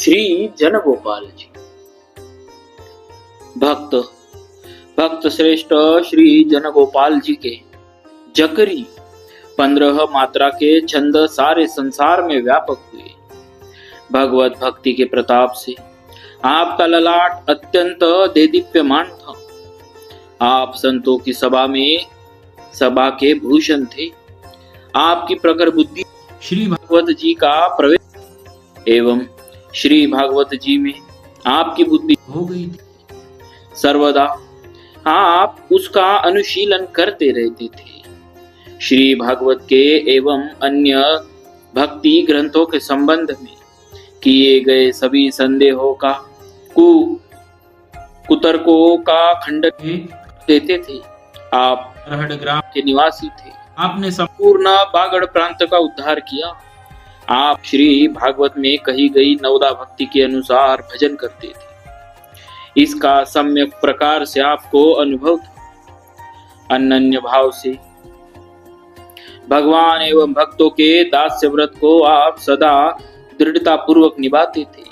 श्री जन गोपाल जी। भक्त भक्त श्रेष्ठ श्री जन गोपाल जी के जकरी 15 मात्रा के छंद सारे संसार में व्यापक हुए। भगवत भक्ति के प्रताप से आपका ललाट अत्यंत देदीप्यमान था। आप संतों की सभा में सभा के भूषण थे। आपकी प्रखर बुद्धि श्री भागवत जी का प्रवेश एवं श्री भागवत जी में आपकी बुद्धि हो गई थी। सर्वदा आप उसका अनुशीलन करते रहते थे। श्री भागवत के एवं अन्य भक्ति ग्रंथों के संबंध में किए गए सभी संदेहों का कुतर्कों का खंडन देते थे। आप रहड़ ग्राम के निवासी थे। आपने संपूर्ण बागड़ प्रांत का उद्धार किया। आप श्री भागवत में कही गई नवदा भक्ति के अनुसार भजन करते थे। इसका सम्यक प्रकार से आपको अनुभव था। अनन्य भाव से भगवान एवं भक्तों के दास्य व्रत को आप सदा दृढ़ता पूर्वक निभाते थे।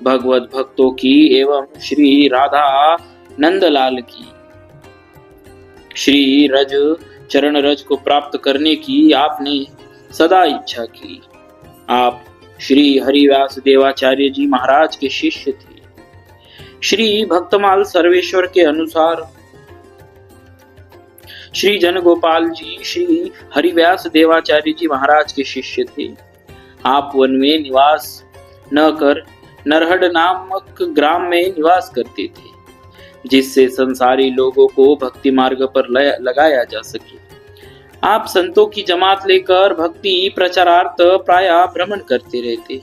भगवत भक्तों की एवं श्री राधा नंदलाल की श्री रज चरण रज को प्राप्त करने की आपने सदा इच्छा की। आप श्री हरिव्यास देवाचार्य जी महाराज के शिष्य थे। श्री भक्तमाल सर्वेश्वर के अनुसार श्री जन गोपाल जी श्री हरिव्यास देवाचार्य जी महाराज के शिष्य थे। आप वन में निवास न कर नरहड़ नामक ग्राम में निवास करते थे, जिससे संसारी लोगों को भक्ति मार्ग पर लगाया जा सके। आप संतों की जमात लेकर भक्ति प्रचारार्थ प्राय भ्रमण करते रहते।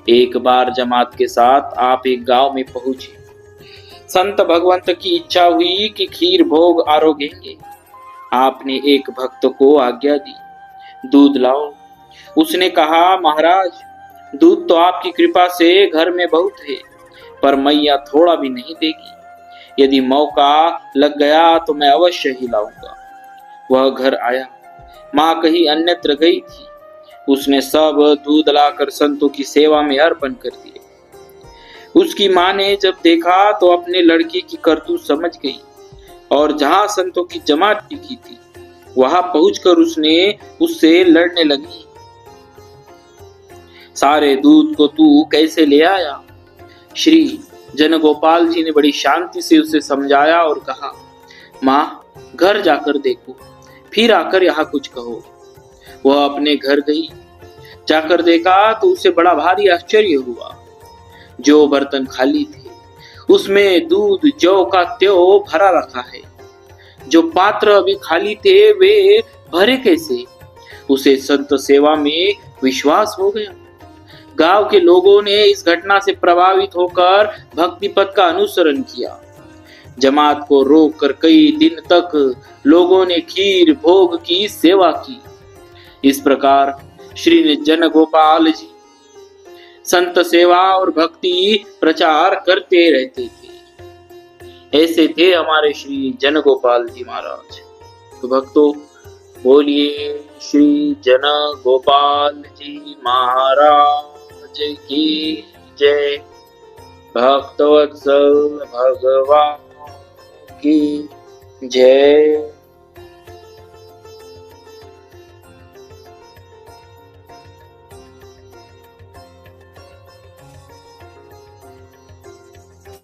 एक बार जमात के साथ आप एक गांव में पहुंचे। संत भगवंत की इच्छा हुई कि खीर भोग आरोगेंगे। आपने एक भक्त को आज्ञा दी, दूध लाओ। उसने कहा, महाराज, दूध तो आपकी कृपा से घर में बहुत है, पर मैया थोड़ा भी नहीं देगी। यदि मौका लग गया तो मैं अवश्य ही लाऊंगा। वह घर आया। माँ कहीं अन्यत्र गई थी। उसने सब दूध लाकर संतों की सेवा में अर्पण कर दिए। उसकी माँ ने जब देखा तो अपने लड़के की करतूत समझ गई और जहां संतों की जमात टिकी थी वहां पहुंचकर उससे लड़ने लगी। सारे दूध को तू कैसे ले आया? श्री जन गोपाल जी ने बड़ी शांति से उसे समझाया और कहा, माँ, घर जाकर देखो, फिर आकर यहाँ कुछ कहो। वह अपने घर गई। जाकर देखा तो उसे बड़ा भारी आश्चर्य हुआ। जो बर्तन खाली थे उसमें दूध जौ का त्यों भरा रखा है। जो पात्र अभी खाली थे वे भरे कैसे? उसे संत सेवा में विश्वास हो गया। गांव के लोगों ने इस घटना से प्रभावित होकर भक्ति पथ का अनुसरण किया। जमात को रोककर कई दिन तक लोगों ने खीर भोग की सेवा की। इस प्रकार श्री जन गोपाल जी संत सेवा और भक्ति प्रचार करते रहते थे। ऐसे थे हमारे श्री जन गोपाल जी महाराज। तो भक्तों, बोलिए श्री जन गोपाल जी महाराज की जय। भक्तवत्सल भगवान की जय।